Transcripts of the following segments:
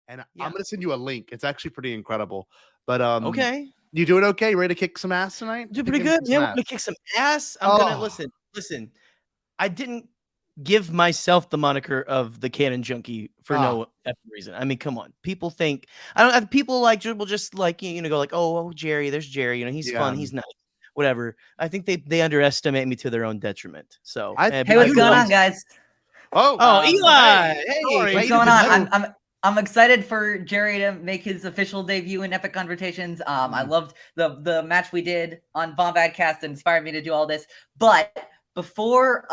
and Yeah. I'm gonna send you a link. It's actually pretty incredible. But Okay. you doing okay? You ready to kick some ass tonight? Do I think pretty you're gonna good. kick Yeah, some we're ass. gonna kick some ass. I'm gonna Oh, listen. I didn't give myself the moniker of the Canon Junkie for ah, no reason. I mean, come on. People think I don't. People will just like go like, oh, Gerry. There's Gerry. He's yeah. fun. He's nice. Whatever. I think they underestimate me to their own detriment. So, I Hey, but what's I going feel on, guys? Oh, Oh, Eli. hey, Hey, sorry. how What's you going doing, on? buddy? I'm excited for Gerry to make his official debut in Epic Conversations. I loved the match we did on Bombadcast, and inspired me to do all this. But before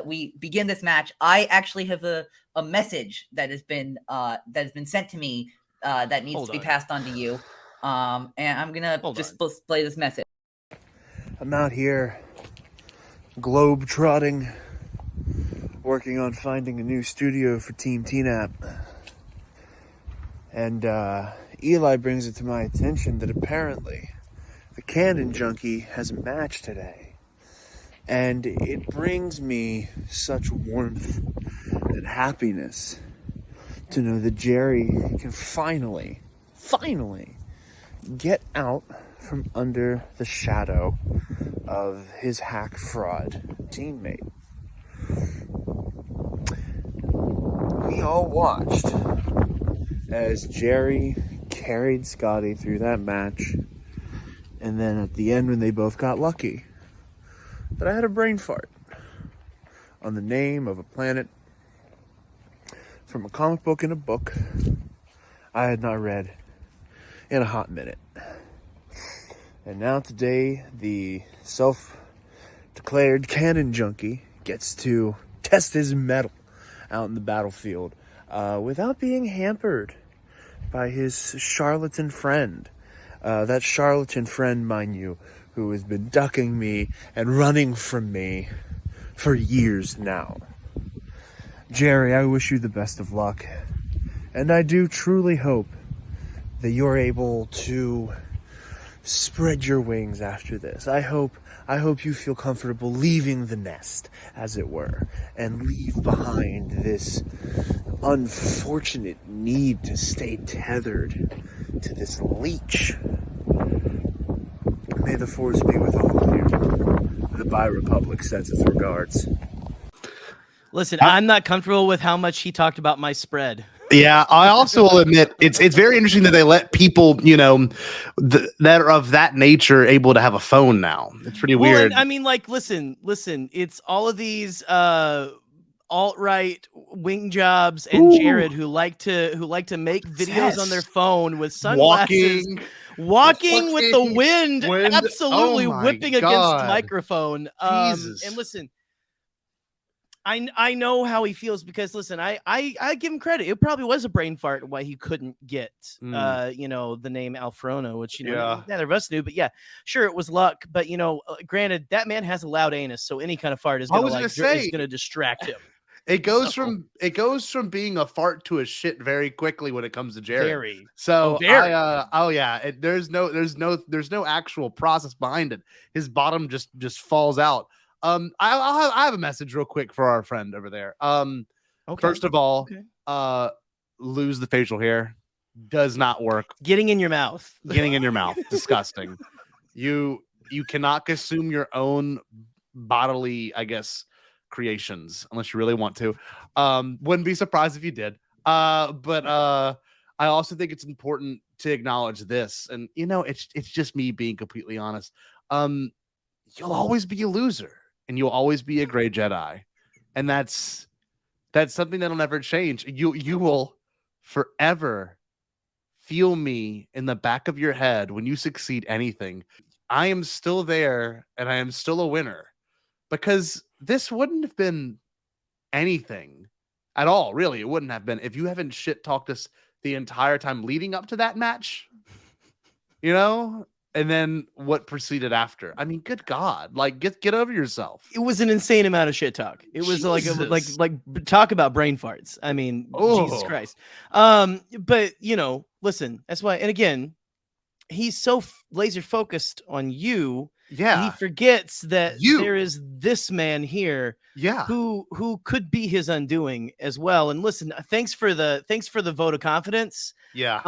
we begin this match, I actually have a message that has been sent to me that needs Hold to be on. passed on to you. And I'm gonna play this message. I'm out here globe trotting, working on finding a new studio for Team TNAP. And Eli brings it to my attention that apparently the Canon Junkie has a match today. And it brings me such warmth and happiness to know that Gerry can finally get out from under the shadow of his hack fraud teammate. We all watched as Gerry carried Scotty through that match, and then at the end when they both got lucky, that I had a brain fart on the name of a planet from a comic book in a book I had not read in a hot minute. And now today, the self-declared Canon Junkie gets to test his mettle out in the battlefield without being hampered by his charlatan friend. That charlatan friend, mind you, who has been ducking me and running from me for years now. Gerry, I wish you the best of luck. And I do truly hope that you're able to spread your wings after this. I hope you feel comfortable leaving the nest, as it were, and leave behind this unfortunate need to stay tethered to this leech. May the force be with all of you. The Bi Republic sends its regards. Listen, I'm not comfortable with how much he talked about my spread. Yeah, I also will admit it's very interesting that they let people, that are of that nature able to have a phone now. It's pretty weird. And, I mean, like, listen, it's all of these alt-right wing jobs and Jared who like to make videos on their phone with sunglasses, walking with the wind absolutely whipping against the microphone. Jesus. And listen, I know how he feels because listen, I give him credit. It probably was a brain fart why he couldn't get the name Alfrono, which neither of us knew, but yeah, sure it was luck, but granted that man has a loud anus, so any kind of fart is gonna distract him. It goes from being a fart to a shit very quickly when it comes to Gerry. So there's no actual process behind it. His bottom just falls out. I have a message real quick for our friend over there. First of all, lose the facial hair. Does not work. Getting in your mouth. Disgusting. You cannot consume your own bodily, I guess, creations unless you really want to. Wouldn't be surprised if you did. But I also think it's important to acknowledge this. And it's just me being completely honest. You'll always be a loser. And you'll always be a gray Jedi. And that's something that'll never change. You will forever feel me in the back of your head when you succeed anything. I am still there and I am still a winner because this wouldn't have been anything at all. Really, it wouldn't have been if you haven't shit talked us the entire time leading up to that match, and then what proceeded after. I mean, good God, like get over yourself. It was an insane amount of shit talk. It was like talk about brain farts. I mean, Jesus Christ. But listen, that's why. And again, he's so laser focused on you Yeah. He forgets that You. there is this man here Yeah. who could be his undoing as well. And listen, thanks for the vote of confidence. Yeah.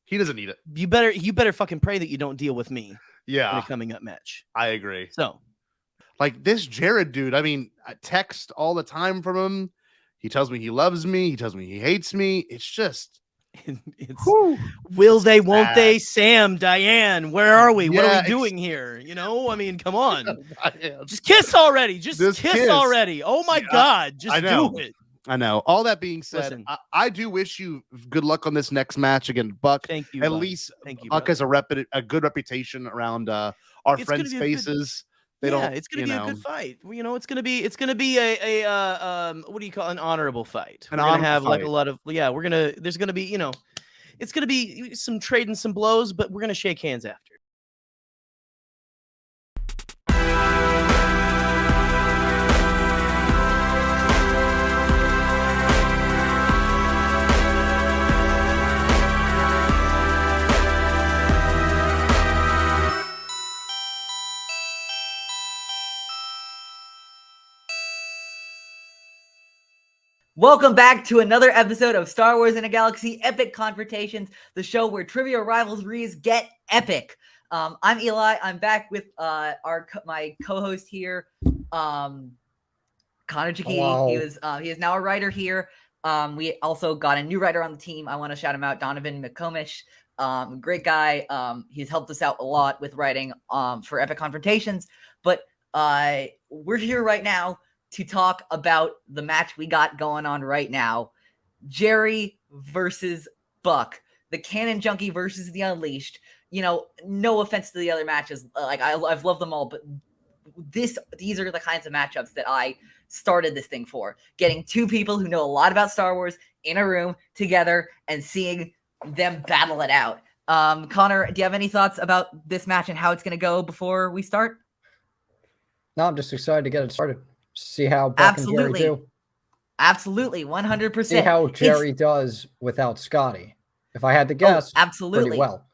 He doesn't need it. You better fucking pray that you don't deal with me in Yeah. a coming up match. I agree. So, like this Jared dude, I mean, I text all the time from him. He tells me he loves me. He tells me he hates me. It's just, it's will they, won't sad. they? Sam, Diane, where are we? What Yeah, are we doing here? You know, I mean, come on. Yeah. Just kiss already. Just Just kiss kiss. already. Oh my God. Just I know. do it. I know. All that being said, Listen. I do wish you good luck on this next match against Buck. Thank you. At bud. least Thank you. Buck brother. has a good reputation around our It's friend gonna be a good- spaces. They don't. It's gonna be a good fight. You know, it's gonna be a what do you call an honorable fight? An We're gonna honorable have like a fight. lot of there's gonna be, you know, it's gonna be some trading some blows, but we're gonna shake hands after. Welcome back to another episode of Star Wars in a Galaxy Epic Confrontations, the show where trivia rivalries get epic. I'm Eli. I'm back with my co-host here, Connor Junkie. Hello. He is now a writer here. We also got a new writer on the team. I want to shout him out, Donovan McComish. Great guy. He's helped us out a lot with writing for Epic Confrontations. But we're here right now to talk about the match we got going on right now. Gerry versus Buck. The Canon Junkie versus the Unleashed. You know, no offense to the other matches. Like I've loved them all, but these are the kinds of matchups that I started this thing for. Getting two people who know a lot about Star Wars in a room together and seeing them battle it out. Connor, do you have any thoughts about this match and how it's going to go before we start? No, I'm just excited to get it started. See how Buck and Gerry do. Absolutely, 100%. See how Gerry does without Scotty. If I had to guess, absolutely. pretty well.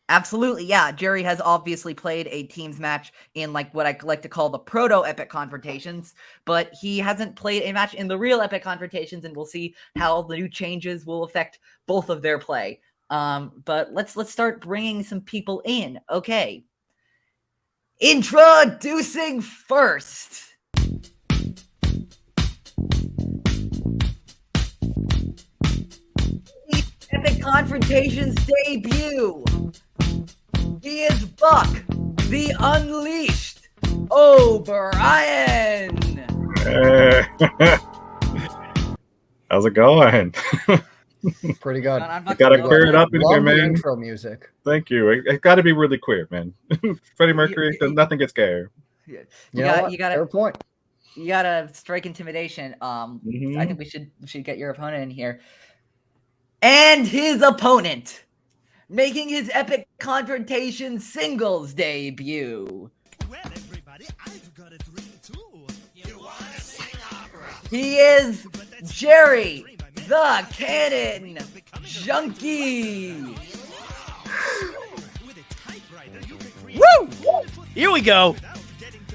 Absolutely, yeah. Gerry has obviously played a teams match in like what I like to call the proto-epic confrontations, but he hasn't played a match in the real epic confrontations, and we'll see how the new changes will affect both of their play. But let's start bringing some people in. Okay. Introducing first. Epic Confrontations debut. He is Buck, the Unleashed O'Brien. How's it going? Pretty good. I gotta clear it up in here, Love the man. intro music. Thank you. It got to be really clear, man. Freddie Mercury, nothing gets gayer. You got fair point. You gotta strike intimidation. I Mhm. think we should get your opponent in here. And his opponent, making his Epic Confrontation singles debut. Well, everybody, I've got a dream too. You wanna sing opera? He is Gerry the Canon Junkie. With a typewriter, you can create Woo! Here we go.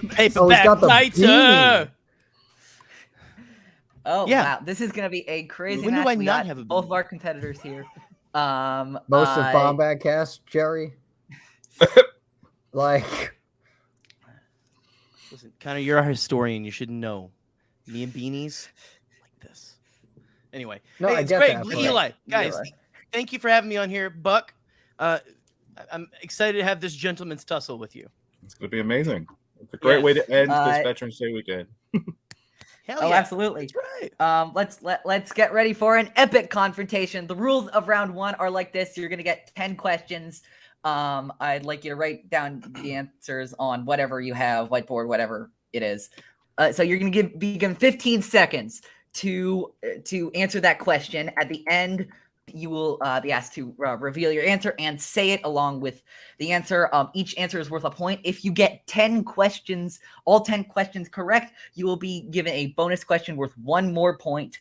Oh, Paperback he's got the lighter. beanie. Oh Yeah. wow, this is gonna be a crazy When do match. I We not got have a both beanie? of our competitors here. Most of Bombad cast, Gerry. Like, Listen, Connor, you're a historian. You should know. Me and beanies like this. Anyway, no, hey, I it's get great. that. but Eli, guys, right. thank you for having me on here. Buck, I'm excited to have this gentleman's tussle with you. It's gonna be amazing. It's a great way to end this Veterans Day weekend. Hell Oh, yeah. absolutely. That's right. Let's get ready for an epic confrontation. The rules of round one are like this. You're gonna get 10 questions. I'd like you to write down the answers on whatever you have, whiteboard, whatever it is. So you're gonna be given 15 seconds to answer that question. At the end, you will be asked to reveal your answer and say it along with the answer. Each answer is worth a point. If you get 10 questions, all 10 questions correct, you will be given a bonus question worth one more point.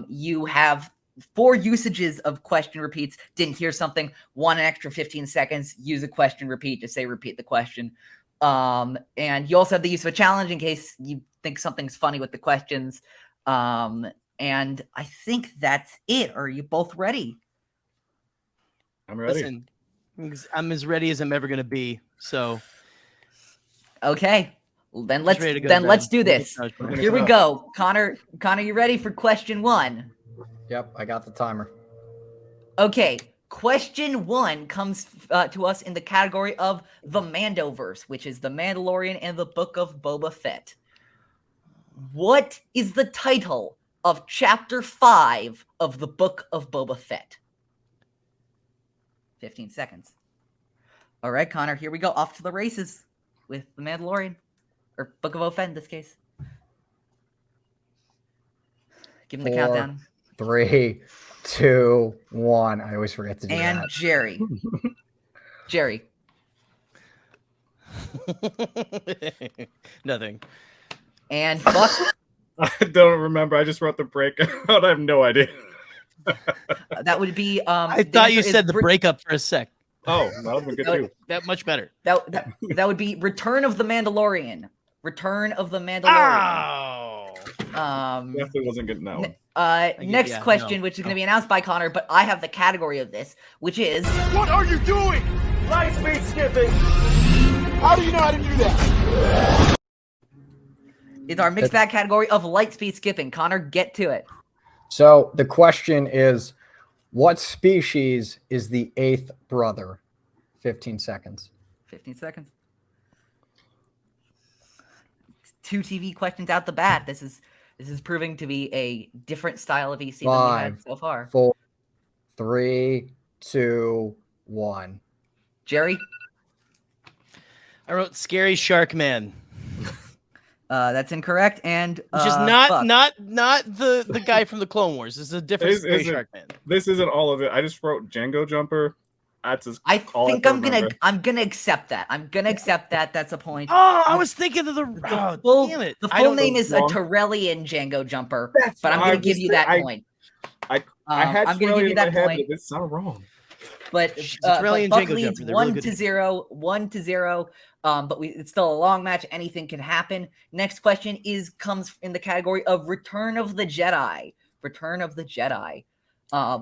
You have 4 usages of question repeats. Didn't hear something, 1 extra 15 seconds, use a question repeat, just say repeat the question. And you also have the use of a challenge in case you think something's funny with the questions. And I think that's it. Are you both ready? I'm ready. Listen, I'm as ready as I'm ever going to be. So, okay. Well, then let's go, let's do this. Brad. Here we go. Connor, you ready for question 1? Yep, I got the timer. Okay. Question 1 comes to us in the category of the Mandoverse, which is The Mandalorian and the Book of Boba Fett. What is the title of Chapter 5 of the Book of Boba Fett? 15 seconds. All right, Connor, here we go. Off to the races with The Mandalorian, or Book of Boba Fett in this case. Give him the countdown. 3, 2, 1. I always forget to do and that. Gerry. Gerry. Nothing. And Buck. I don't remember. I just wrote the breakout. I have no idea. That would be. I thought you said the breakup for a sec. Oh, that would be good too. That much better. That would be Return of the Mandalorian. Return of the Mandalorian. Oh. Definitely wasn't getting that one. Next question, which is going to be announced by Connor, but I have the category of this, which is. What are you doing? Light speed skipping. How do you know how to do that? It's our mixed bag category of light speed skipping. Connor, get to it. So the question is, what species is the 8th brother? 15 seconds. 15 seconds. 2 TV questions out the bat. This is proving to be a different style of EC than we had so far. 4, 3, 2, 1. Gerry? I wrote Scary Shark Man. That's incorrect. And which is not the guy from the Clone Wars. This is a different Scary Shark Man. This isn't all of it. I just wrote Django Jumper. That's just I think I'm gonna accept that. I'm gonna accept that. That's a point. Oh, I was thinking of damn it. The full name is a Torellian Django Jumper, but I'm gonna give you that point. I had I'm gonna give you that point. It's not wrong. But Buck leads 1-0, 1-0. But it's still a long match. Anything can happen. Next question comes in the category of Return of the Jedi. Return of the Jedi.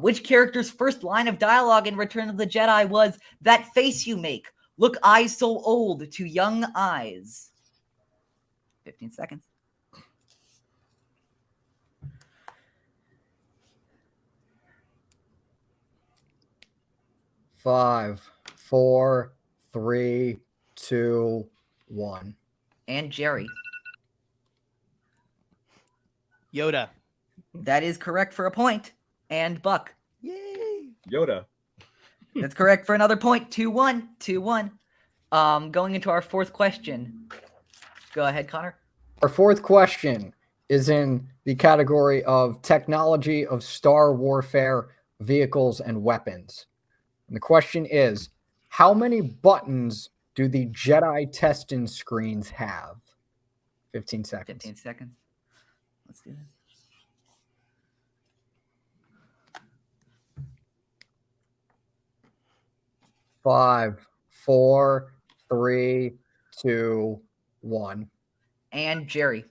Which character's first line of dialogue in Return of the Jedi was, "That face you make, look eyes so old to young eyes"? 15 seconds. Five, 4, 3, 2, 1. And Gerry. Yoda. That is correct for a point. And Buck. Yay. Yoda. That's correct for another point. 2-1. 2-1. Going into our 4th question. Go ahead, Connor. Our 4th question is in the category of technology of star warfare, vehicles, and weapons. And the question is, how many buttons do the Jedi testing screens have? 15 seconds. 15 seconds. Let's do this. Five, 4, 3, 2, 1. And Gerry.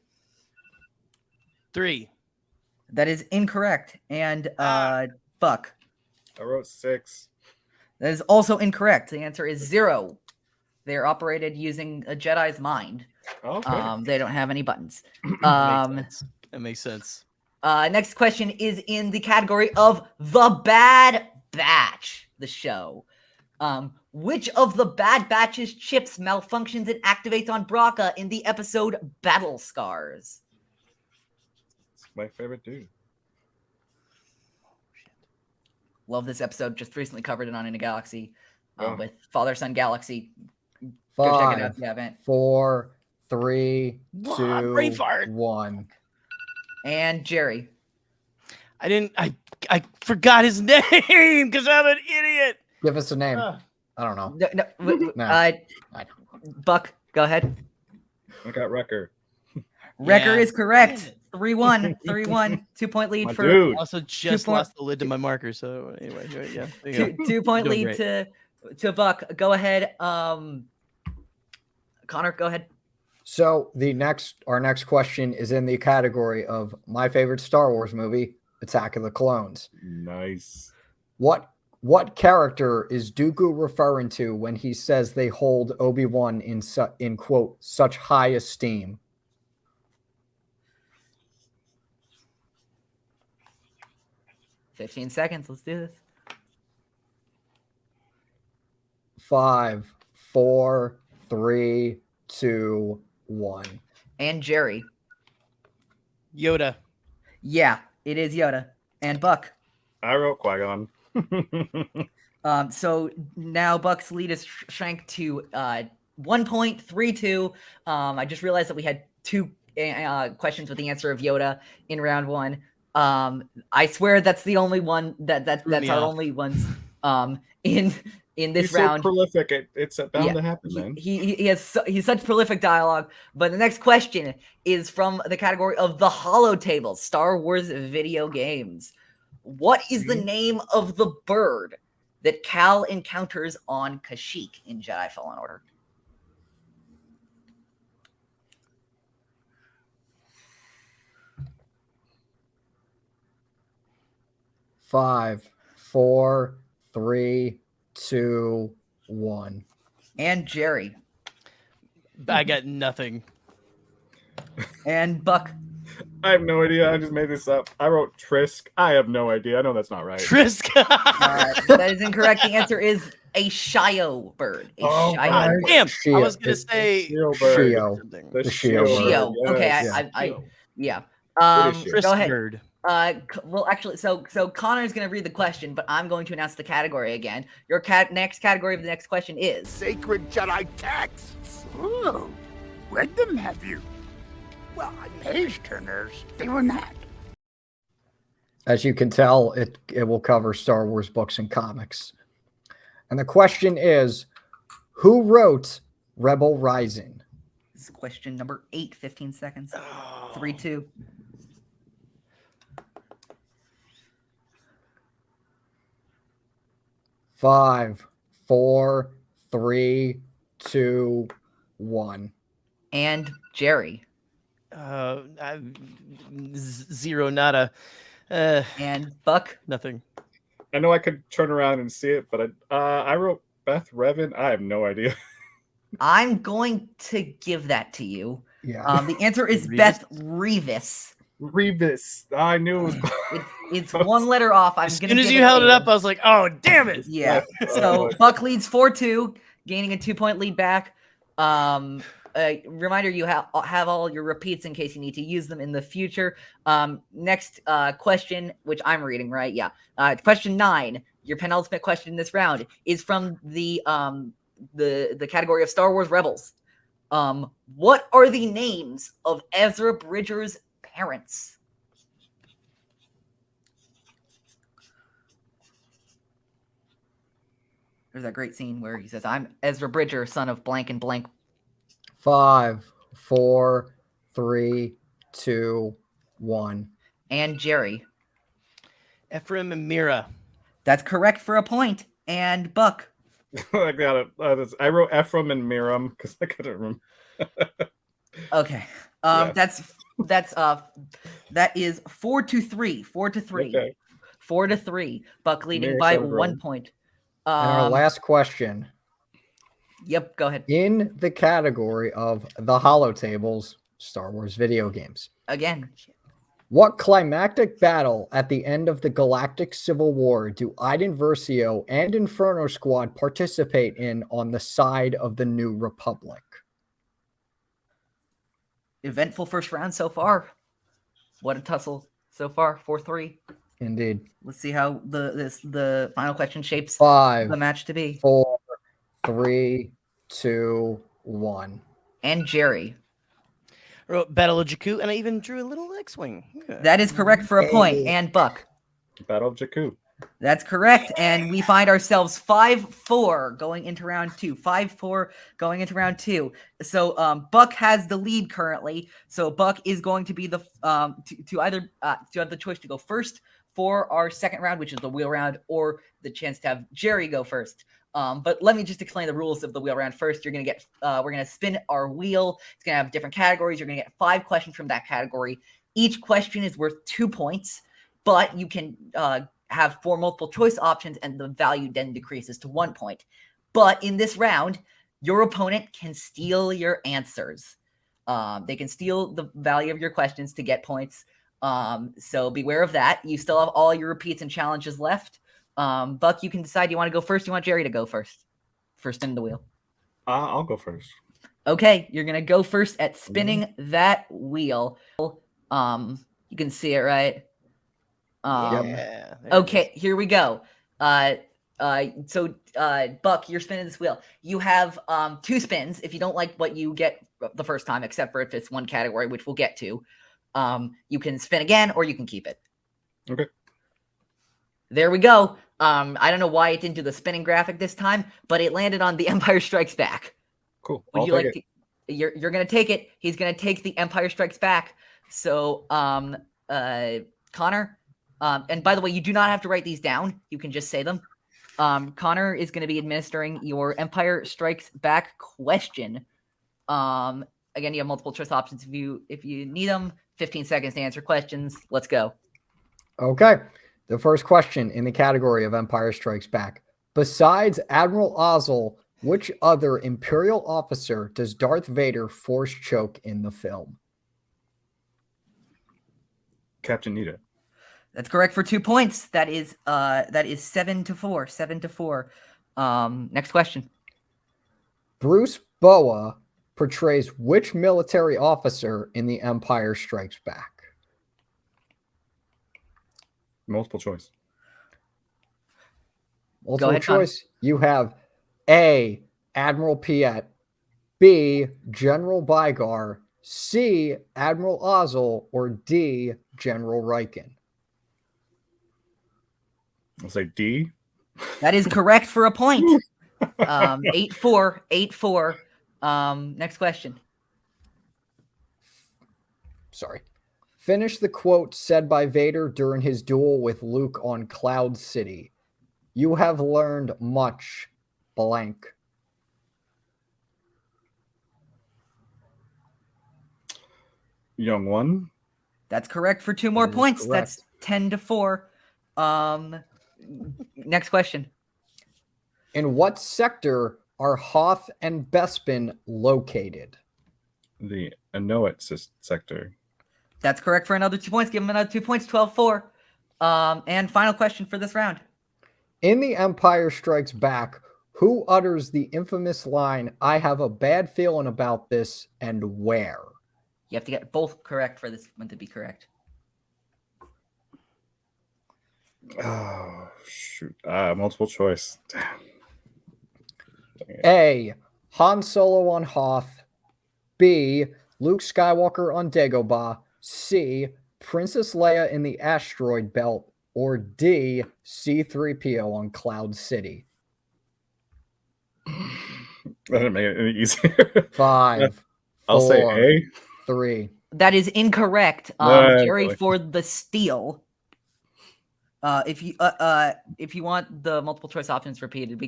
3. That is incorrect. And Buck. I wrote 6. That is also incorrect. The answer is 0. They are operated using a Jedi's mind. Okay. They don't have any buttons. That makes sense. Next question is in the category of The Bad Batch, the show. Which of the Bad Batch's chips malfunctions and activates on Braca in the episode Battle Scars? It's my favorite dude. Love this episode. Just recently covered it on In a Galaxy with Father Son Galaxy. Go 5, check it out if you haven't. 4, 3, 2, Braveheart. 1. And Gerry. I forgot his name because I'm an idiot. Give us a name. I don't know. No. Buck, go ahead. I got Wrecker. Wrecker is correct. 3-1. 3-1. 2-point lead My for dude. Also just point- lost the lid to my marker. So anyway, yeah. There you go. 2-point Doing lead great. to Buck. Go ahead. Connor, go ahead. So our next question is in the category of my favorite Star Wars movie, Attack of the Clones. Nice. What character is Dooku referring to when he says they hold Obi-Wan in quote such high esteem? $15 seconds. Let's do this. 5, 4, 3, 2, 1. And Gerry. Yoda. Yeah, it is Yoda. And Buck. I wrote Qui-Gon. So now Buck's lead is shrank to 1.32. I just realized that we had 2 questions with the answer of Yoda in round 1. I swear that's the only one that's our only ones in this He's round. so prolific. It's bound to happen, man. He's such prolific dialogue. But the next question is from the category of the Hollow Tables, Star Wars video games. What is the name of the bird that Cal encounters on Kashyyyk in Jedi Fallen Order? Five, 4, 3, 2, 1. And Gerry. I got nothing. And Buck. I have no idea. I just made this up. I wrote Trisk. I have no idea. I know that's not right. Trisk. That is incorrect. The answer is a Shio bird. A Oh, Shio my bird. Damn. I Shio. was gonna say Shio bird. Shio. The The Shio. Shio. bird, Shio. yes. Okay, Yeah. yeah. Trisk Go ahead. bird. Well, actually, so Connor's going to read the question, but I'm going to announce the category again. Your next category of the next question is Sacred Jedi texts. Ooh, read them, have you? Well, page turners, they were not. As you can tell, it will cover Star Wars books and comics. And the question is, who wrote Rebel Rising? This is question number 8. 15 seconds. 3, 2. Five, 4, 3, 2, 1. And Gerry. Zero, nada. And Buck. Nothing. I know I could turn around and see it, but I wrote Beth Revan. I have no idea. I'm going to give that to you. Yeah. The answer is Revis? Beth Revis. Revis. I knew it was. It's one letter off. As soon as you held it up, I was like, "Oh, damn it!" Yeah. So Buck leads 4-2, gaining a 2-point lead back. Reminder: you have all your repeats in case you need to use them in the future. Next question, which I'm reading, right? Yeah. Question 9, your penultimate question in this round, is from the category of Star Wars Rebels. What are the names of Ezra Bridger's parents? There's that great scene where he says, "I'm Ezra Bridger, son of blank and blank." 5, 4, 3, 2, 1. And Gerry. Ephraim and Mira. That's correct for a point. And Buck. I got it. I wrote Ephraim and Miriam because I couldn't remember. Okay. Yeah. That is 4-3. 4-3. Okay. 4-3. Buck leading Mary by Sandra. 1 point. And our last question, Yep, go ahead. in the category of the Hollow Tables, Star Wars video games. Again. What climactic battle at the end of the Galactic Civil War do Iden Versio and Inferno Squad participate in on the side of the New Republic? Eventful first round so far. What a tussle so far. 4-3. Indeed. Let's see how the final question shapes 5, the match to be. 4, 3, 2, 1. And Gerry. I wrote Battle of Jakku, and I even drew a little X-wing. Yeah. That is correct for a point. And Buck. Battle of Jakku. That's correct. And we find ourselves 5-4 going into round 2. 5-4 going into round 2. So Buck has the lead currently. So Buck is going to be the to either to have the choice to go first for our second round, which is the wheel round, or the chance to have Gerry go first. But let me just explain the rules of the wheel round first. You're gonna get we're gonna spin our wheel. It's gonna have different categories. You're gonna get 5 questions from that category. Each question is worth 2 points, but you can have 4 multiple choice options, and the value then decreases to 1 point. But in this round, your opponent can steal your answers. They can steal the value of your questions to get points. So beware of that. You still have all your repeats and challenges left. Buck, you can decide you want to go first. You want Gerry to go first for spinning the wheel. I'll go first. Okay, you're gonna go first at spinning that wheel. You can see it, right? Yeah. Okay, here we go. So Buck, you're spinning this wheel. You have 2 spins if you don't like what you get the first time, except for if it's one category, which we'll get to. You can spin again, or you can keep it. Okay. There we go. I don't know why it didn't do the spinning graphic this time, but it landed on The Empire Strikes Back. Cool. Would you like to? You're gonna take it. He's gonna take The Empire Strikes Back. So, Connor. And by the way, you do not have to write these down. You can just say them. Connor is going to be administering your Empire Strikes Back question. Again, you have multiple choice options if you need them. 15 seconds to answer questions. Let's go. Okay. The first question in the category of Empire Strikes Back. Besides Admiral Ozzel, which other Imperial officer does Darth Vader force choke in the film? Captain Nita. That's correct for 2 points. That is 7-4. 7-4. Next question. Bruce Boa portrays which military officer in The Empire Strikes Back? Multiple choice. Multiple ahead, choice. You have A, Admiral Piet, B, General Bygar, C, Admiral Ozzel, or D, General Riken. I'll say D. That is correct for a point. 8-4. 8-4. Next question. Sorry. Finish the quote said by Vader during his duel with Luke on Cloud City. You have learned much, blank. Young one. That's correct for 2 more That is points. correct. That's 10-4. Next question. In what sector are Hoth and Bespin located? The Anoat sector. That's correct for another 2 points. Give him another 2 points. 12-4. And final question for this round. In The Empire Strikes Back, who utters the infamous line, "I have a bad feeling about this," and where? You have to get both correct for this one to be correct. Oh, shoot. Multiple choice. Damn. A, Han Solo on Hoth. B, Luke Skywalker on Dagobah. C, Princess Leia in the asteroid belt. Or D, C-3PO on Cloud City. That didn't make it any easier. 5, I'll say 4, A. 3. That is incorrect. No, Gerry really. for the steal. If you want the multiple choice options repeated,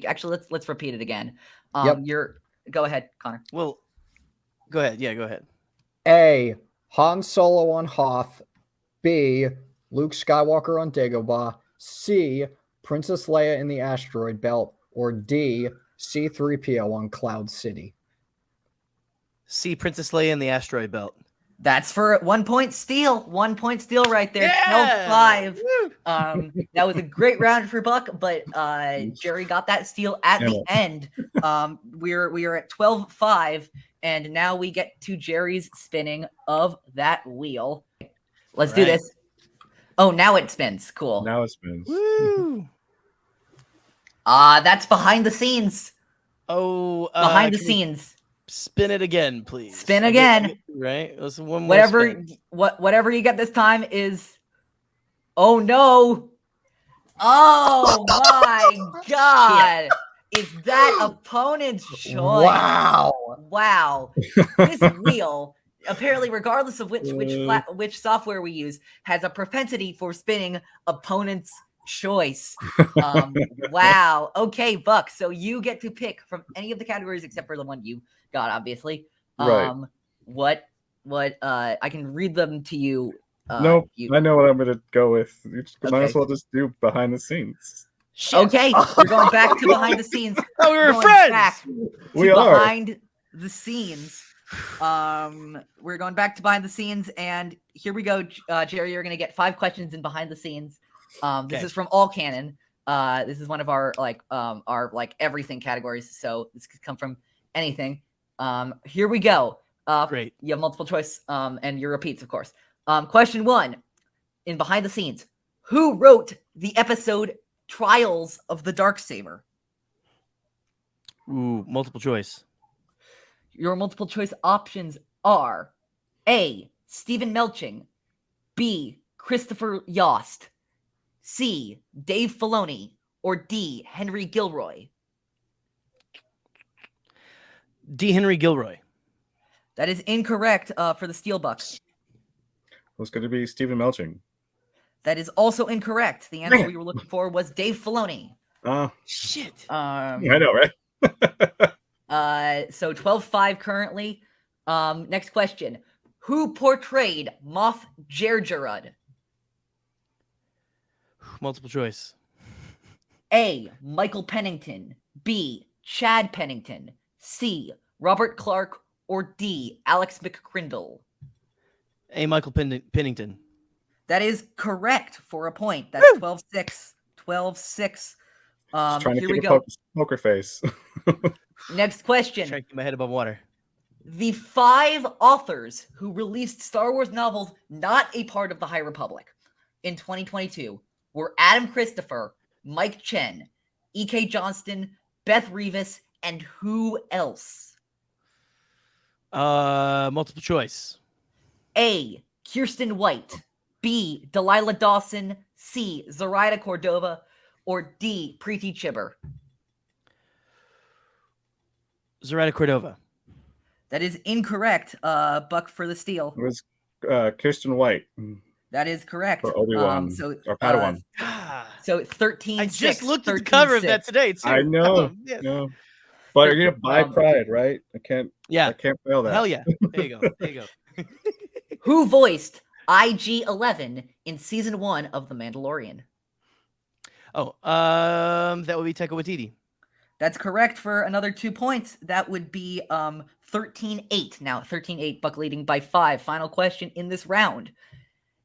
let's repeat it again. Yep. Go ahead, Connor. Well, go ahead. Yeah, go ahead. A, Han Solo on Hoth. B, Luke Skywalker on Dagobah. C, Princess Leia in the asteroid belt. Or D, C-3PO on Cloud City. See Princess Leia in the asteroid belt. That's for 1 point steal. 1 point steal right there. Yeah! 12-5. That was a great round for Buck, but Gerry got that steal at the end. We are at 12-5, and now we get to Gerry's spinning of that wheel. Let's do this. Oh, now it spins. Cool. Now it spins. Woo! That's behind the scenes. Oh, Behind the can we scenes. Spin it again, please. Spin again. Right? Let's one more Whatever spin. whatever you get this time is. Oh no. Oh my God. Is that opponent's choice? Wow. Wow. This wheel, apparently, regardless of which software we use, has a propensity for spinning opponent's choice. Wow. Okay, Buck. So you get to pick from any of the categories except for the one you got, obviously. Right. What I can read them to you. Nope. I know what I'm gonna go with. You might as well just do behind the scenes. Shit. Okay, we're going back to behind the scenes. Oh, we were Going friends. back We to are. behind the scenes. We're going back to behind the scenes, and here we go. Gerry, you're gonna get 5 questions in behind the scenes. This is from All Canon. This is one of our everything categories, so this could come from anything. Here we go. Great. You have multiple choice, and your repeats, of course. Question 1, in behind the scenes, who wrote the episode Trials of the Darksaber? Ooh, multiple choice. Your multiple choice options are A. Stephen Melching, B. Christopher Yost, C. Dave Filoni, or D. Henry Gilroy. D. Henry Gilroy. That is incorrect for the Steelbucks. It was going to be Stephen Melching. That is also incorrect. The answer we were looking for was Dave Filoni. Shit. I know, right? So 12-5 currently. Next question. Who portrayed Moff Jerjerud? Multiple choice. A. Michael Pennington, B. Chad Pennington, C. Robert Clark, or D. Alex McCrindle. A. Michael Pennington. That is correct for a point. That's 12-6. 12-6. Trying to Here we keep go. a poker face. Next question. Trying to keep my head above water. The 5 authors who released Star Wars novels not a part of the High Republic in 2022 were Adam Christopher, Mike Chen, E.K. Johnston, Beth Revis, and who else? Multiple choice. A. Kirsten White, B. Delilah Dawson, C. Zoraida Cordova, or D. Preeti Chibber. Zoraida Cordova. That is incorrect. Buck for the steal. It was Kirsten White. That is correct. For Obi-Wan. Or Padawan. So 13-6. I just looked at the cover of that today, too. I know. Yeah. No. But you're gonna buy Pride, right? I can't fail that. Hell yeah. There you go. There you go. Who voiced IG-11 in season 1 of The Mandalorian? Oh, that would be Taika Waititi. That's correct for another 2 points. That would be 13-8. Now 13-8, Buck leading by 5. Final question in this round.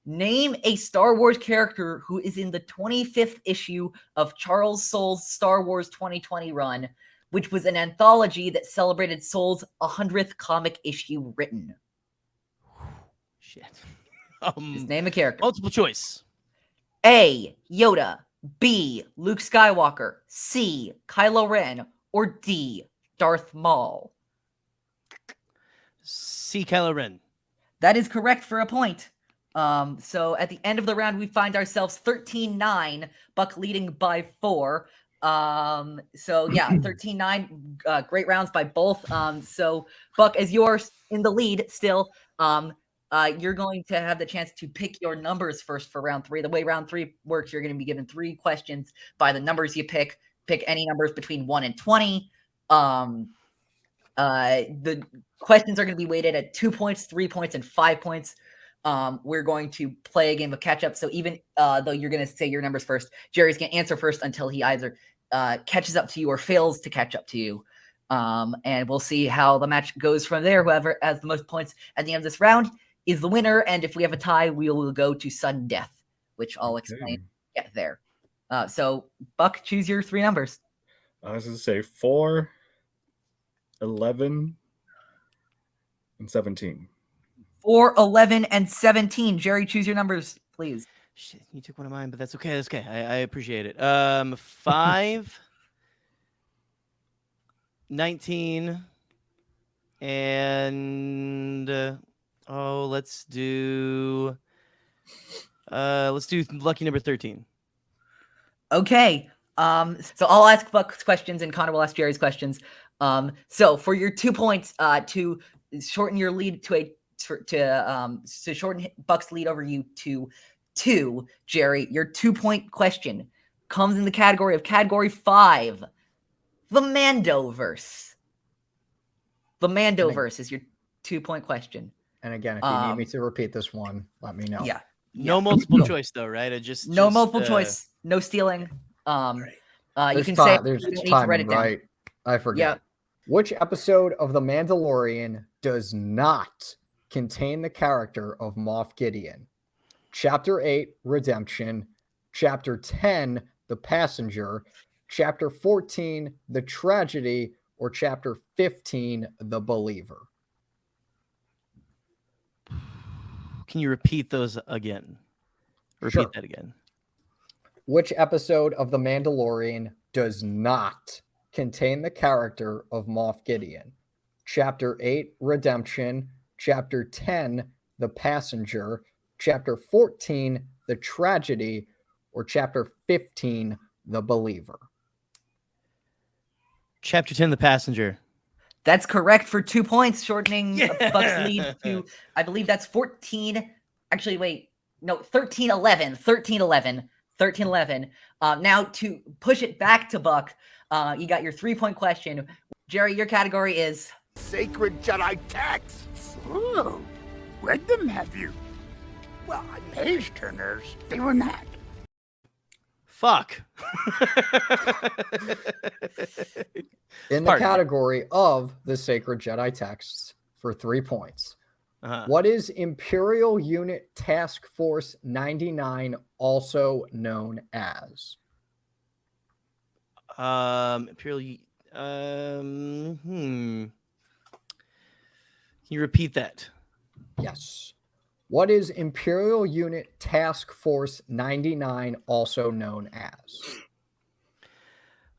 Name a Star Wars character who is in the 25th issue of Charles Soule's Star Wars 2020 run, which was an anthology that celebrated Soule's 100th comic issue written. Shit. Just name a character. Multiple choice. A. Yoda, B. Luke Skywalker, C. Kylo Ren, or D. Darth Maul. C. Kylo Ren. That is correct for a point. So at the end of the round, we find ourselves 13-9, Buck leading by 4. So yeah, 13-9, great rounds by both. So Buck, as you're in the lead still, you're going to have the chance to pick your numbers first for round 3. The way round 3 works, you're going to be given 3 questions by the numbers you pick. Pick any numbers between 1 and 20. The questions are going to be weighted at 2 points, 3 points, and 5 points. We're going to play a game of catch up. So even though you're going to say your numbers first, Gerry's going to answer first until he either catches up to you or fails to catch up to you. And we'll see how the match goes from there. Whoever has the most points at the end of this round is the winner. And if we have a tie, we will go to sudden death, which I'll explain get there. So Buck, choose your 3 numbers. I was going to say 4, 11, and 17. 4, 11, and 17. Gerry, choose your numbers, please. Shit, you took one of mine, but that's okay. That's okay. I appreciate it. 5, 19, and let's do lucky number 13. Okay. So I'll ask Buck's questions and Connor will ask Jerry's questions. So for your 2 points, to shorten your lead to shorten Buck's lead over you to 2, Jerry, your 2-point question comes in the category of category 5, the Mandoverse. The Mandoverse is your 2-point question. And again, if you need me to repeat this one, let me know. Yeah. No multiple choice though, right? It just no multiple choice, no stealing. You can say there's you don't need to timing, write it down. right? I forget. Yeah. Which episode of The Mandalorian does not contain the character of Moff Gideon? Chapter 8, Redemption. Chapter 10, The Passenger. Chapter 14, The Tragedy. Or Chapter 15, The Believer? Can you repeat those again? Repeat that again. Which episode of The Mandalorian does not contain the character of Moff Gideon? Chapter 8, Redemption. Chapter 10, The Passenger. Chapter 14, The Tragedy. Or Chapter 15, The Believer? Chapter 10, The Passenger. That's correct for 2 points, shortening Buck's lead to, I believe that's 14. Actually, wait. No, 13-11. 13-11. 13-11. Now to push it back to Buck, you got your 3-point question. Jerry, your category is Sacred Jedi texts. Ooh, read them, have you? Well, page turners, they were not. Fuck. In the category of the Sacred Jedi texts for 3 points. What is Imperial Unit Task Force 99 also known as? Imperial. Can you repeat that? Yes. What is Imperial Unit Task Force 99 also known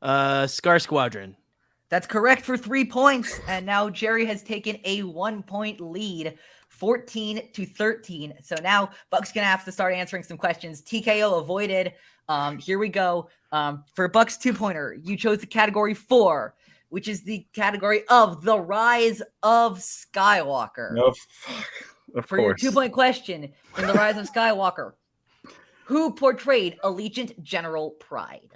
as? Scar Squadron. That's correct for 3 points. And now Jerry has taken a 1-point lead, 14-13. So now Buck's going to have to start answering some questions. TKO avoided. Here we go. For Buck's 2-pointer, you chose the category 4, which is the category of The Rise of Skywalker. No, fuck. Of For course. your 2-point question, in The Rise of Skywalker, who portrayed Allegiant General Pride?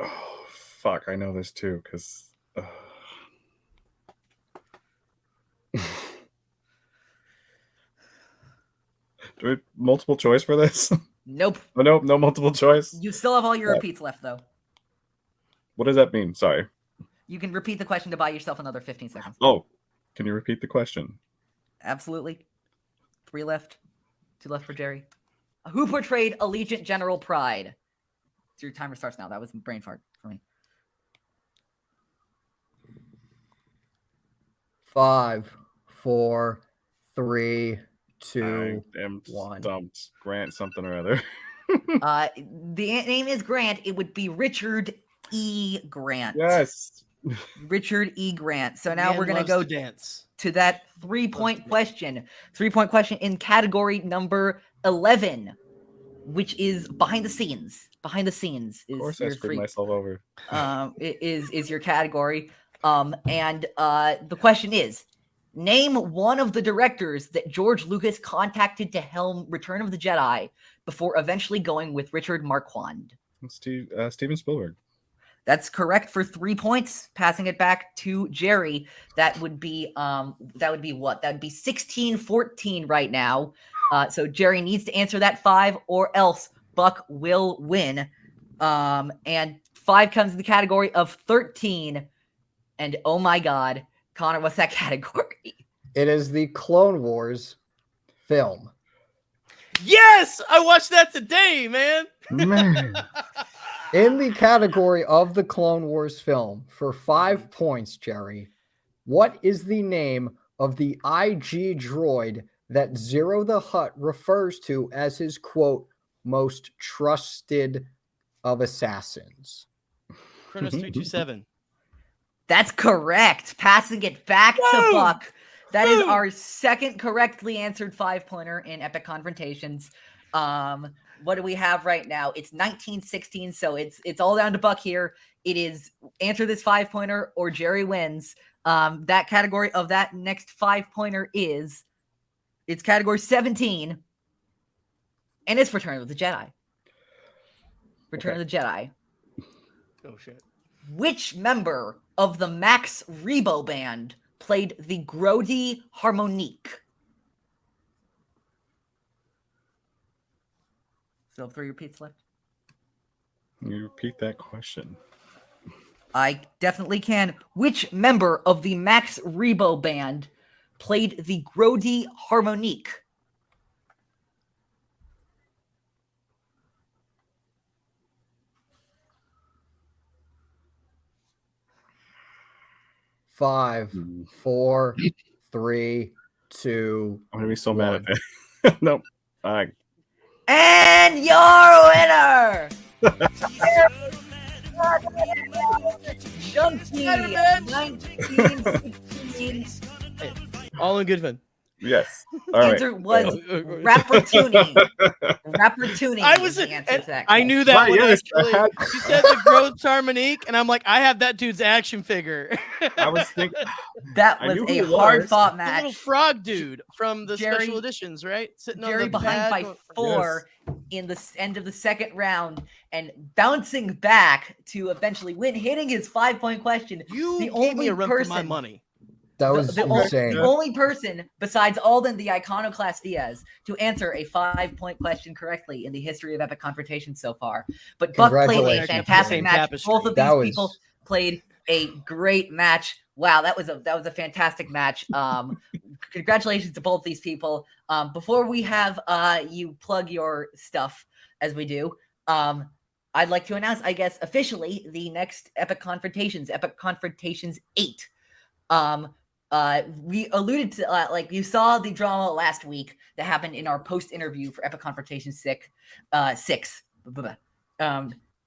Oh, fuck. I know this too, because... Do we have multiple choice for this? Nope. Oh, nope, no multiple choice. You still have all your repeats left, though. What does that mean? Sorry. You can repeat the question to buy yourself another 15 seconds. Oh, can you repeat the question? Absolutely. 3 left. 2 left for Jerry. Who portrayed Allegiant General Pride? So your timer starts now. That was a brain fart for me. 5, 4, 3, 2, I am 1. stumped. Grant something or other. The name is Grant. It would be Richard E. Grant. Yes. Richard E. Grant. So now Man we're going to loves go dance. to that 3-point question. 3-point question in category number 11, which is behind the scenes. Behind the scenes is Of course I your screwed myself over. is your category. And the question is, name one of the directors that George Lucas contacted to helm Return of the Jedi before eventually going with Richard Marquand. Steven Spielberg. That's correct for 3 points. Passing it back to Jerry. That would be what? That would be 16-14 right now. So Jerry needs to answer that 5 or else Buck will win. And 5 comes in the category of 13. And oh my God, Connor, what's that category? It is the Clone Wars film. Yes, I watched that today, man. Man. In the category of the Clone Wars film, for 5 points, Jerry, what is the name of the IG droid that Zero the Hutt refers to as his, quote, most trusted of assassins? Kronos 327. That's correct. Passing it back to Buck. That is our second correctly answered 5-pointer in Epic Confrontations. what do we have right now? It's 1916, so it's all down to Buck here. It is answer this 5-pointer or Gerry wins. That category of that next 5-pointer is it's category 17, and it's Return of the Jedi. Return of the Jedi. Oh shit! Which member of the Max Rebo band played the Grody harmonique? So 3 repeats left. Can you repeat that question? I definitely can. Which member of the Max Rebo band played the Grody harmonique? Five, 4, 3, 2. I'm gonna be so mad at that. Nope. All right. And your winner, Junkie, 1916. All in good fun. Yes. All right. Answer was Rappertooning. Rappertooning. I was the answer to that I knew question. that Right, one yes, actually. I had- You said the Growth Harmonique, and I'm like, I have that dude's action figure. I was thinking That I was knew who a it hard was. fought The match. little frog dude from the Gerry- special editions, right? Sitting Gerry on the behind pad by going- 4 in the end of the second round and bouncing back to eventually win, hitting his 5-point question. You the gave me only a run for my person- money. That was the insane. only person besides Alden the Iconoclast Diaz to answer a 5-point question correctly in the history of Epic Confrontation so far. But Buck played a Congratulations, fantastic Same match. tapestry. Both of That these people was- played a great match. Wow, that was a fantastic match. Congratulations to both these people. Before we have you plug your stuff as we do, I'd like to announce, I guess, officially the next Epic Confrontations 8. We alluded to like you saw the drama last week that happened in our post interview for Epic Confrontation 6.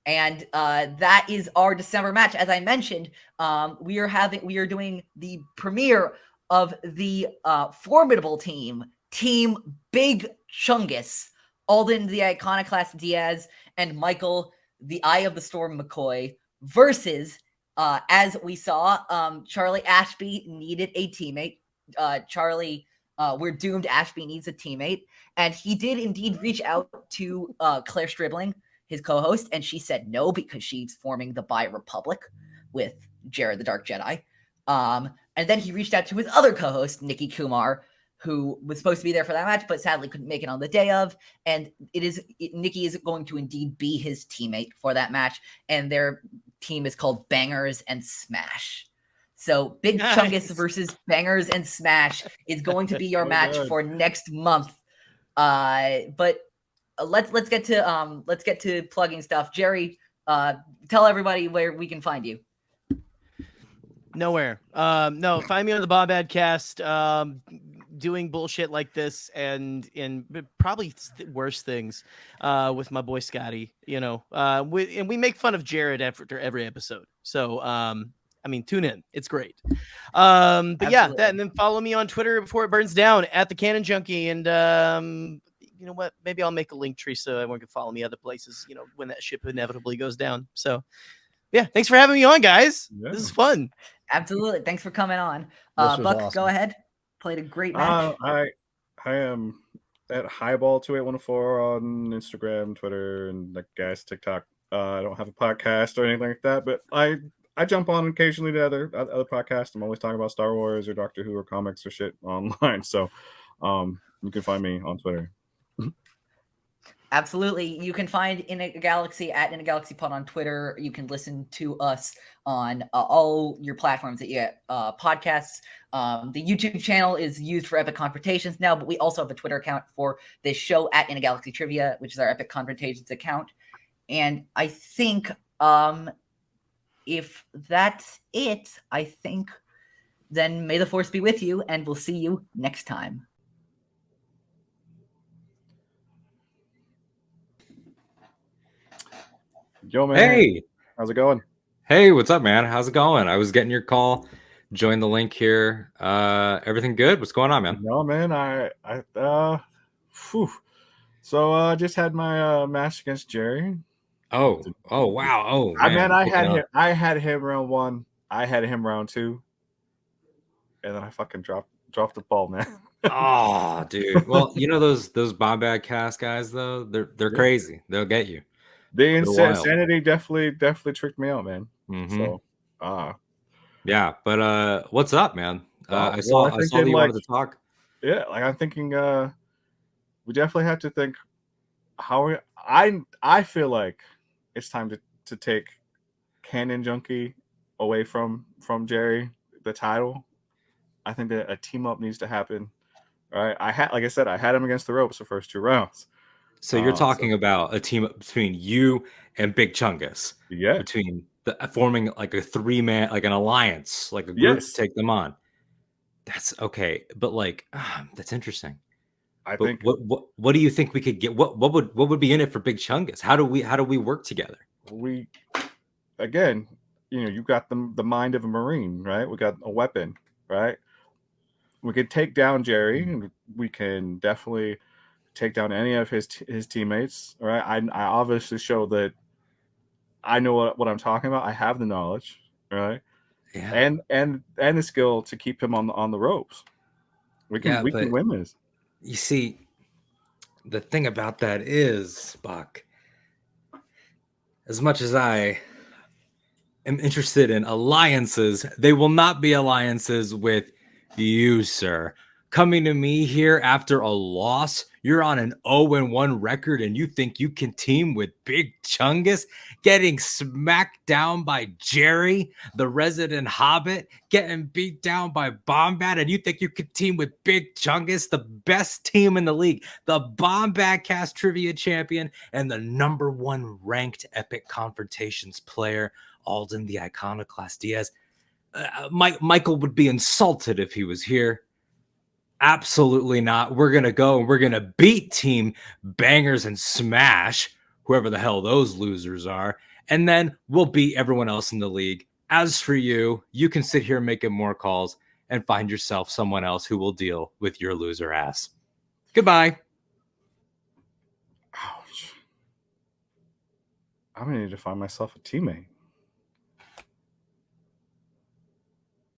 And that is our December match. As I mentioned, we are doing the premiere of the formidable team Big Chungus, Alden the Iconoclast Diaz, and Michael the Eye of the Storm McCoy versus as we saw, Charlie Ashby needed a teammate. We're doomed. Ashby needs a teammate. And he did indeed reach out to Claire Stribling, his co-host, and she said no because she's forming the Bi Republic with Gerry the Dark Jedi. And then he reached out to his other co-host, Nikki Kumar, who was supposed to be there for that match, but sadly couldn't make it on the day of. And Nikki is going to indeed be his teammate for that match. And their team is called Bangers and Smash. So Big Nice. Chungus versus Bangers and Smash is going to be your match for next month. But let's get to plugging stuff. Gerry, tell everybody where we can find you. Nowhere. No, find me on the Bombadcast, doing bullshit like this and probably worse things with my boy Scotty. You know, we make fun of Jared after every episode. So I mean, tune in. It's great. But yeah, that, and then follow me on Twitter before it burns down at the Canon Junkie. And you know what? Maybe I'll make a link tree so everyone can follow me other places. You know, when that ship inevitably goes down. So yeah, thanks for having me on, guys. Yeah. This is fun. Absolutely. Thanks for coming on. This was Buck, awesome. go ahead. Played a great match. I am at Highball2814 on Instagram, Twitter, and like guys TikTok. I don't have a podcast or anything like that, but I jump on occasionally to other podcasts. I'm always talking about Star Wars or Doctor Who or comics or shit online. So you can find me on Twitter. Absolutely. You can find In a Galaxy at In a Galaxy Pod on Twitter. You can listen to us on all your platforms that you get podcasts. The YouTube channel is used for Epic Confrontations now, but we also have a Twitter account for this show at In a Galaxy Trivia, which is our Epic Confrontations account. And I think if that's it, I think then may the force be with you, and we'll see you next time. Yo, man. Hey, How's it going? hey, what's up, man? How's it going? I was getting your call. Join the link here. Everything good? What's going on, man? No, man. So I just had my match against Gerry. Oh wow. Oh man. I had him round 1. I had him round 2. And then I fucking dropped the ball, man. Oh, dude. Well, you know those Bombad cast guys though, they're crazy. They'll get you. The They're wild. insanity definitely tricked me out, man. Mhm. So yeah, but what's up, man? I well, saw that you wanted to talk. Yeah, like I'm thinking we definitely have to think how I feel like it's time to take Canon Junkie away from Gerry, the title. I think that a team up needs to happen. Right? Like I said, I had him against the ropes the first 2 rounds. So you're talking about a team up between you and Big Chungus. Yeah. Between forming like a 3-man, like an alliance, like a group to take them on. That's okay, but like that's interesting. I think what do you think we could get? What would be in it for Big Chungus? How do we work together? We again, you've got the mind of a Marine, right? We got a weapon, right? We could take down Gerry, and we can definitely take down any of his teammates. All right, I obviously show that I know what I'm talking about. I have the knowledge, right? Yeah. And the skill to keep him on the ropes. We can win this. You see, the thing about that is, Buck, as much as I am interested in alliances, they will not be alliances with you, sir. Coming to me here after a loss, you're on an 0-1 record and you think you can team with Big Chungus, getting smacked down by Gerry, the resident hobbit, getting beat down by Bombad, and you think you could team with Big Chungus, the best team in the league, the Bombad Cast Trivia Champion, and the #1 ranked Epic Confrontations player, Alden the Iconoclast Diaz. Michael would be insulted if he was here. Absolutely not. We're going to go and we're going to beat Team Bangers and Smash, whoever the hell those losers are, and then we'll beat everyone else in the league. As for you, you can sit here making more calls and find yourself someone else who will deal with your loser ass. Goodbye. Ouch. I'm going to need to find myself a teammate.